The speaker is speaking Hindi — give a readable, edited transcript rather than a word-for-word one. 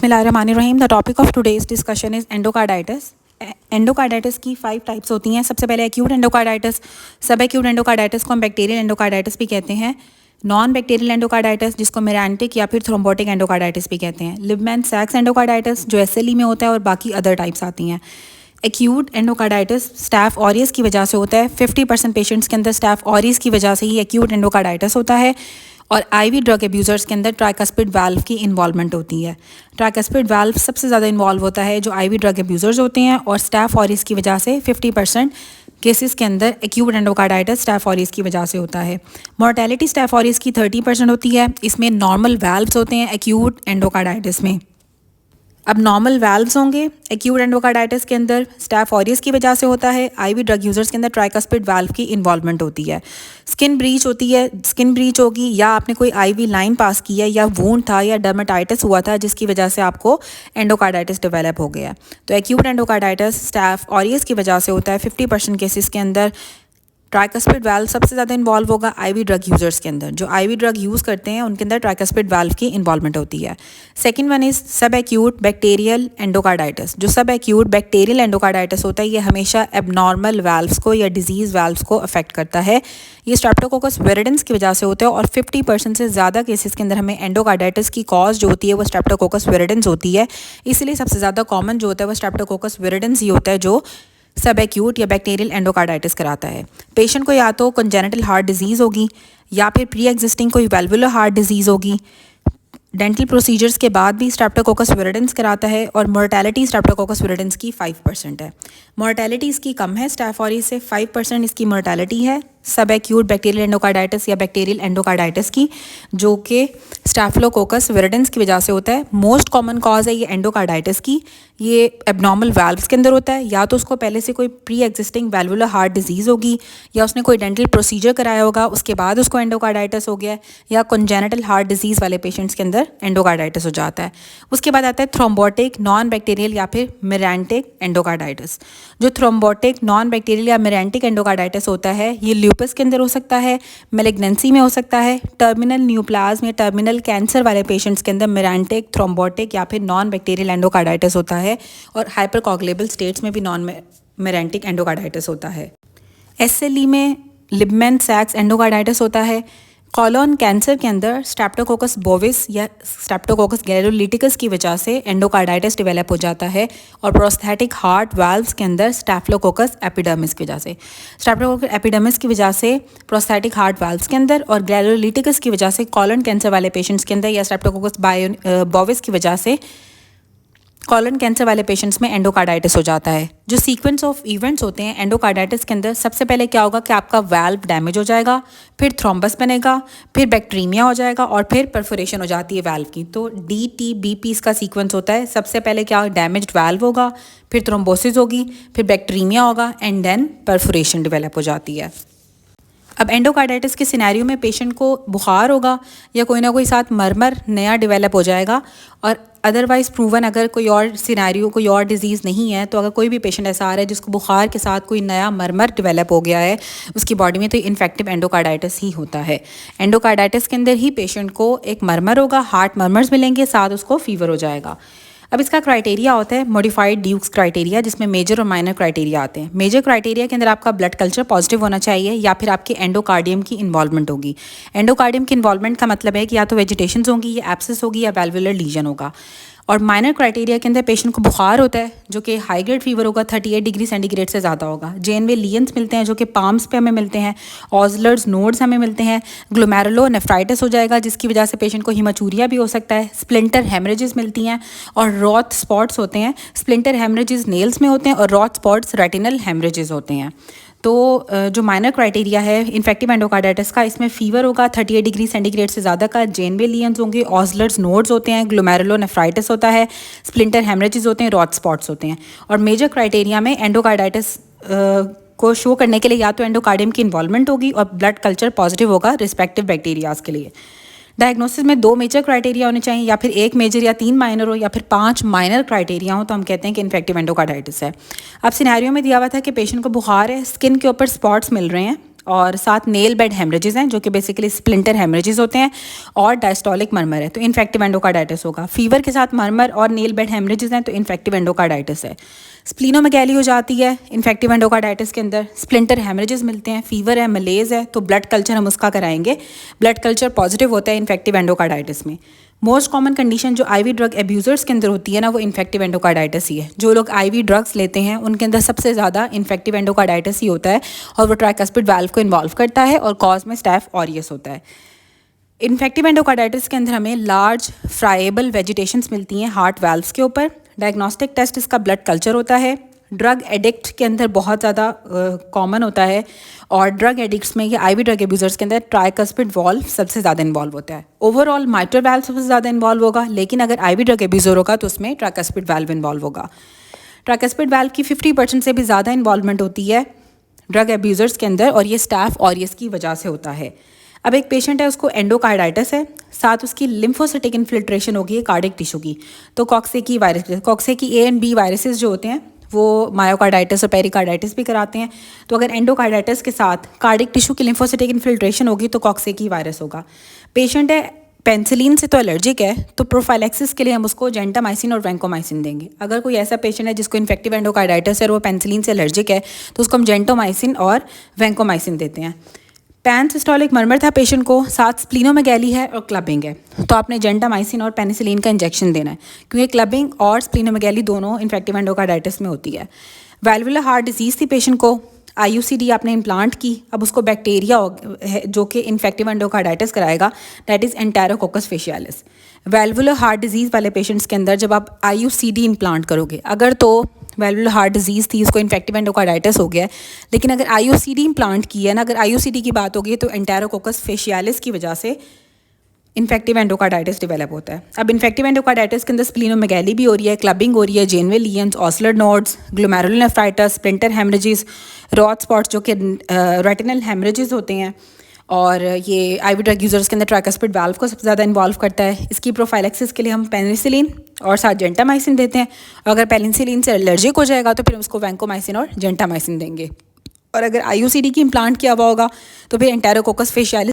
बिस्मिल्लाहिर्रहमानिर्रहीम। The topic of today's discussion is endocarditis. Endocarditis की 5 टाइप्स होती हैं। सबसे पहले एक्यूट एंडोकार्डाइटिस। सब एक्यूट एंडोकार्डाइटिस को हम बैक्टीरियल एंडोकार्डाइटिस भी कहते हैं। नॉन बैक्टीरियल एंडोकार्डाइटिस जिसको मेरांटिक या फिर थ्रोम्बोटिक एंडोकार्डाइटिस भी कहते हैं। लिबमैन सैक्स एंडोकार्डाइटिस जो एसएलई में होता है और बाकी अदर टाइप्स आती हैं। एक्यूट एंडोकार्डाइटिस स्टैफ ऑरियस की वजह से होता है। 50% पेशेंट्स के अंदर स्टैफ ऑरियस की वजह से ही एक्यूट एंडोकार्डाइटिस होता है। और आईवी ड्रग एब्यूज़र्स के अंदर ट्राइकस्पिड वाल्व की इन्वॉल्वमेंट होती है। ट्राइकस्पिड वाल्व सबसे ज़्यादा इन्वॉल्व होता है जो आईवी ड्रग एब्यूज़र्स होते हैं। और स्टैफ ऑरियस की वजह से 50% केसेस के अंदर एक्यूट एंडोकार्डाइटिस स्टैफ ऑरियस की वजह से होता है। मोर्टेलिटी स्टैफ ऑरियस की 30% होती है। इसमें नॉर्मल वाल्व्स होते हैं एक्यूट एंडोकार्डाइटिस में। अब नॉर्मल वाल्व्स होंगे एक्यूट एंडोकार्डाइटिस के अंदर, स्टैफ ऑरियस की वजह से होता है। आईवी ड्रग यूजर्स के अंदर ट्राइकस्पिड वाल्व की इन्वॉल्वमेंट होती है। स्किन ब्रीच होती है, स्किन ब्रीच होगी या आपने कोई आईवी लाइन पास की है या वूंड था या डर्मेटाइटिस हुआ था जिसकी वजह से आपको एंडोकार्डाइटिस डेवलप हो गया। तो एक्यूट एंडोकार्डाइटिस स्टैफ ऑरियस की वजह से होता है 50% केसेस के अंदर। ट्राइकस्पिड वाल्व सबसे ज़्यादा इन्वॉल्व होगा आईवी ड्रग यूज़र्स के अंदर। जो आईवी ड्रग यूज़ करते हैं उनके अंदर ट्राइकस्पिड वाल्व की इन्वॉल्वमेंट होती है। सेकंड वन इज़ सब एक्यूट बैक्टीरियल एंडोकार्डाइटिस। जो सब एक्यूट बैक्टीरियल एंडोकार्डाइटिस होता है ये हमेशा एबनॉर्मल वाल्व्स को या डिजीज़ वाल्व्स को अफेक्ट करता है। ये स्ट्रेप्टोकोकस विरिडेंस की वजह से होता है और 50% से ज़्यादा केसेस के अंदर हमें एंडोकार्डाइटिस की कॉज जो होती है वो स्ट्रेप्टोकोकस विरिडेंस होती है। इसलिए सबसे ज़्यादा कॉमन जो होता है वो स्ट्रेप्टोकोकस विरिडेंस ही होता है जो सब एक्यूट या बैक्टीरियल एंडोकार्डाइटिस कराता है। पेशेंट को या तो कंजेनिटल हार्ट डिजीज़ होगी या फिर प्री एग्जिस्टिंग कोई वेल्वुलर हार्ट डिजीज़ होगी। डेंटल प्रोसीजर्स के बाद भी स्ट्रेप्टोकोकस विरिडेंस कराता है। और मोर्टेलिटी स्ट्रेप्टोकोकस विरिडेंस की 5% है। मोर्टेलिटी इसकी कम है स्टैफ ऑरियस से, 5% इसकी मोर्टेलिटी है सब एक्यूट बैक्टीरियल एंडोकार्डाइटिस या बैक्टीरियल एंडोकार्डाइटिस की, जो कि स्टैफिलोकोकस विरिडेंस की वजह से होता है। मोस्ट कॉमन कॉज है ये एंडोकार्डाइटिस की। ये एबनॉर्मल वाल्व्स के अंदर होता है, या तो उसको पहले से कोई pre existing valvular heart disease होगी या उसने कोई डेंटल प्रोसीजर कराया होगा उसके बाद उसको एंडोकार्डाइटिस हो गया, या कंजेनिटल हार्ट डिजीज़ वाले पेशेंट्स के अंदर एंडोकार्डाइटिस हो जाता है। उसके बाद आता है थ्रोम्बोटिक नॉन बैक्टीरियल या फिर मेरांटिक एंडोकार्डाइटिस। जो थ्रोम्बोटिक नॉन बैक्टीरियल या मेरांटिक एंडोकार्डाइटिस होता है ये ल्यूपस के अंदर हो सकता है, मेलिग्नेंसी में हो सकता है, टर्मिनल न्यूप्लाज्म या टर्मिनल कैंसर वाले पेशेंट्स के अंदर मेरांटिक, थ्रोम्बोटिक या फिर नॉन बैक्टीरियल एंडोकार्डाइटिस होता है। और हाइपरकोगुलेबल स्टेट्स में भी नॉन मेरांटिक एंडोकार्डाइटिस होता है। एसएलई में लिबमैन सैक्स एंडोकार्डाइटिस होता है। कॉलोन कैंसर के अंदर स्ट्रेप्टोकोकस बोविस या स्ट्रेप्टोकोकस गैलोलिटिकस की वजह से एंडोकार्डाइटिस डेवलप हो जाता है। और प्रोस्थेटिक हार्ट वाल्व्स के अंदर स्टैफिलोकोकस एपिडर्मिस की वजह से, स्ट्रेप्टोकोकस एपिडर्मिस की वजह से प्रोस्थेटिक हार्ट वाल्व्स के अंदर, और गैलोलिटिकस की वजह से कॉलोन कैंसर वाले पेशेंट्स के अंदर, या स्ट्रेप्टोकोकस बोविस की वजह से कॉलन कैंसर वाले पेशेंट्स में एंडोकार्डाइटिस हो जाता है। जो सीक्वेंस ऑफ इवेंट्स होते हैं एंडोकार्डाइटिस के अंदर, सबसे पहले क्या होगा कि आपका वाल्व डैमेज हो जाएगा, फिर थ्रोम्बस बनेगा, फिर बैक्टीरिया हो जाएगा और फिर परफोरेशन हो जाती है वाल्व की। तो DTBP इसका सीक्वेंस होता है। सबसे पहले क्या डैमेज्ड वाल्व होगा, फिर थ्रोम्बोसिस होगी, फिर बैक्टीरिया होगा एंड देन परफोरेशन डेवलप हो जाती है। अब एंडोकार्डाइटिस के सिनेरियो में पेशेंट को बुखार होगा या कोई ना कोई साथ मरमर नया डेवलप हो जाएगा। और अदरवाइज़ प्रूवन अगर कोई और सिनेरियो कोई और डिजीज़ नहीं है, तो अगर कोई भी पेशेंट ऐसा आ रहा है जिसको बुखार के साथ कोई नया मरमर डेवलप हो गया है उसकी बॉडी में, तो इन्फेक्टिव एंडोकार्डाइटिस ही होता है। एंडोकार्डाइटिस के अंदर ही पेशेंट को एक मरमर होगा, हार्ट मरमर्स मिलेंगे, साथ उसको फीवर हो जाएगा। अब इसका क्राइटेरिया होता है मॉडिफाइड ड्यूक्स क्राइटेरिया, जिसमें मेजर और माइनर क्राइटेरिया आते हैं। मेजर क्राइटेरिया के अंदर आपका ब्लड कल्चर पॉजिटिव होना चाहिए या फिर आपके एंडोकार्डियम की इन्वॉल्वमेंट होगी। एंडोकार्डियम की इन्वॉल्वमेंट का मतलब है कि या तो वेजिटेशन होगी या एब्सेस होगी या वेल्वुलर लीजन होगा। और माइनर क्राइटेरिया के अंदर पेशेंट को बुखार होता है जो कि हाई ग्रेड फीवर होगा, 38 डिग्री सेंटीग्रेड से ज़्यादा होगा। जेनवे लियंस मिलते हैं जो कि पाम्स पे हमें मिलते हैं, ऑजलर्स नोड्स हमें मिलते हैं, ग्लोमेरुलो नेफ्राइटिस हो जाएगा जिसकी वजह से पेशेंट को हिमाचूरिया भी हो सकता है, स्प्लिंटर हेमरेजेस मिलती हैं और रॉथ स्पॉट्स होते हैं। स्प्लिंटर हेमरेजेस नेल्स में होते हैं और रॉथ स्पॉट्स रेटिनल हेमरेजेस होते हैं। तो जो माइनर क्राइटेरिया है इन्फेक्टिव एंडोकार्डाइटिस का, इसमें फीवर होगा 38 डिग्री सेंटीग्रेड से ज़्यादा का, जेनवे लियंस होंगे, ऑजलर्स नोड्स होते हैं, ग्लोमेरुलो नेफ्राइटिस होता है, स्प्लिंटर हेमरेजेस होते हैं, रॉथ स्पॉट्स होते हैं। और मेजर क्राइटेरिया में एंडोकार्डाइटिस को शो करने के लिए या तो एंडोकार्डियम की इन्वॉल्वमेंट होगी और ब्लड कल्चर पॉजिटिव होगा रिस्पेक्टिव बैक्टीरियाज के लिए। डायग्नोसिस में 2 मेजर क्राइटेरिया होने चाहिए, या फिर 1 मेजर या 3 माइनर हो, या फिर 5 माइनर क्राइटेरिया हो, तो हम कहते हैं कि इन्फेक्टिव एंडोकार्डाइटिस है। अब सिनेरियो में दिया हुआ था कि पेशेंट को बुखार है, स्किन के ऊपर स्पॉट्स मिल रहे हैं और साथ नेल बेड हेमरेजेस हैं जो कि बेसिकली स्प्लिंटर हेमरेजेस होते हैं, और डायस्टोलिक मरमर है तो इन्फेक्टिव एंडोकार्डाइटिस होगा। फीवर के साथ मरमर और नेल बेड हेमरेजेस हैं तो इन्फेक्टिव एंडोकार्डाइटिस है। स्प्लीनोमेगैली हो जाती है इन्फेक्टिव एंडोकार्डाइटिस के अंदर, स्प्लिंटर हेमरेजेस मिलते हैं, फीवर है, मलेज है, तो ब्लड कल्चर हम उसका कराएंगे। ब्लड कल्चर पॉजिटिव होता है इन्फेक्टिव एंडोकार्डाइटिस में। मोस्ट कॉमन कंडीशन जो आईवी ड्रग एब्यूज़र्स के अंदर होती है ना, वो इन्फेक्टिव एंडोकार्डाइटिस ही है। जो लोग आईवी ड्रग्स लेते हैं उनके अंदर सबसे ज़्यादा इन्फेक्टिव एंडोकार्डाइटिस ही होता है, और वो ट्राइकस्पिड वाल्व को इन्वॉल्व करता है और कॉज में स्टैफ ऑरियस होता है। इन्फेक्टिव एंडोकार्डाइटिस के अंदर हमें लार्ज फ्राइबल वेजिटेशंस मिलती हैं हार्ट वाल्व्स के ऊपर। डायग्नोस्टिक टेस्ट इसका ब्लड कल्चर होता है। ड्रग एडिक्ट के अंदर बहुत ज़्यादा कॉमन होता है, और ड्रग एडिक्ट्स में या आईवी ड्रग एब्यूजर्स के अंदर ट्राइकस्पिड वाल्व सबसे ज़्यादा इन्वॉल्व होता है। ओवरऑल माइट्रल वाल्व सबसे ज़्यादा इन्वॉल्व होगा, लेकिन अगर आईवी ड्रग एब्यूजर होगा तो उसमें ट्राइकस्पिड वाल्व इन्वॉल्व होगा। ट्राइकस्पिड वाल्व की 50% से भी ज़्यादा इन्वॉल्वमेंट होती है ड्रग एब्यूजर्स के अंदर, और ये स्टैफ ऑरियस की वजह से होता है। अब एक पेशेंट है, उसको एंडोकार्डाइटिस है, साथ उसकी लिम्फोसिटिक इन्फिल्ट्रेशन होगी कार्डिक टिश्यू की, तो Coxsackie virus, Coxsackie A and B viruses जो होते हैं वो मायोकार्डाइटिस और पेरिकार्डाइटिस भी कराते हैं। तो अगर एंडोकार्डाइटिस के साथ कार्डिक टिश्यू की लिम्फोसिटिक इन्फिल्ट्रेशन होगी तो कॉक्सेकी वायरस होगा। पेशेंट है पेंसिलिन से तो एलर्जिक है, तो प्रोफाइलैक्सिस के लिए हम उसको जेंटामाइसिन और वैंकोमाइसिन देंगे। अगर कोई ऐसा पेशेंट है जिसको इन्फेक्टिव एंडोकार्डाइटिस है और वो पेंसिलिन से एलर्जिक है तो उसको हम जेंटोमाइसिन और वैंकोमाइसिन देते हैं। पैनसिस्टोलिक मरमर था पेशेंट को, साथ स्प्लीनोमेगैली है और क्लबिंग है, तो आपने जेंटामाइसिन और पेनिसिलिन का इंजेक्शन देना है, क्योंकि क्लबिंग और स्प्लीनोमेगैली दोनों इन्फेक्टिव एंडोकार्डाइटिस में होती है। वैल्वुलर हार्ट डिजीज़ थी पेशेंट को, IUCD आपने इम्प्लांट की, अब उसको बैक्टीरिया है जो कि इन्फेक्टिव एंडोकार्डाइटिस कराएगा, that is enterococcus फेशियालिस। वैल्वुलर heart disease वाले पेशेंट्स के अंदर जब आप IUCD इम्प्लांट करोगे, अगर तो वैल्वुलर हार्ट डिजीज़ थी, उसको इन्फेक्टिव एंडोकार्डाइटिस हो गया है, लेकिन अगर IUCD इम्प्लांट की है ना, अगर IUCD की बात होगी तो एंटेरोकोकस फेशियालिस की वजह से इन्फेक्टिव एंडोकार्डाइटिस डेवलप होता है। अब इन्फेक्टिव एंडोकार्डाइटिस के अंदर स्प्लीनोमेगैली भी हो रही है, क्लबिंग हो रही है, Janeway lesions, Osler nodes, glomerulonephritis, splinter haemorrhages, Roth spots जो कि रेटिनल हेमरेजेस होते हैं, और ये आईवी ड्रग यूजर्स के अंदर ट्राइकस्पिड वाल्व को सबसे ज़्यादा इन्वॉल्व करता है। इसकी प्रोफाइलैक्सिस के लिए हम पेनिसिलिन और साथ जेंटामाइसिन देते हैं, और अगर पेनिसिलिन से एलर्जिक हो जाएगा तो फिर उसको वैंकोमाइसिन और जेंटामाइसिन देंगे। और अगर IUCD की इम्प्लांट किया हुआ होगा तो फिर एंटेरोकोकस फेशियालिस